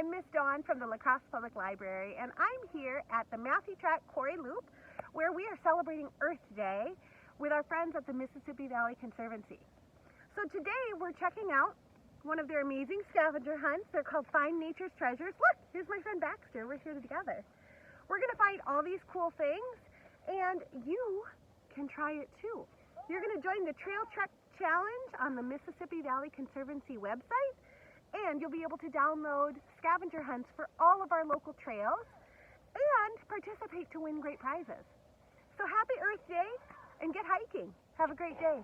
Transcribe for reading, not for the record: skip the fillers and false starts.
I'm Miss Dawn from the La Crosse Public Library, and I'm here at the Massey Track Quarry Loop, where we are celebrating Earth Day with our friends at the Mississippi Valley Conservancy. So today we're checking out one of their amazing scavenger hunts. They're called Find Nature's Treasures. Look, here's my friend Baxter. We're here together. We're going to find all these cool things, and you can try it too. You're going to join the Trail Trek Challenge on the Mississippi Valley Conservancy website, and you'll be able to download scavenger hunts for all of our local trails and participate to win great prizes. So happy Earth Day and get hiking. Have a great day.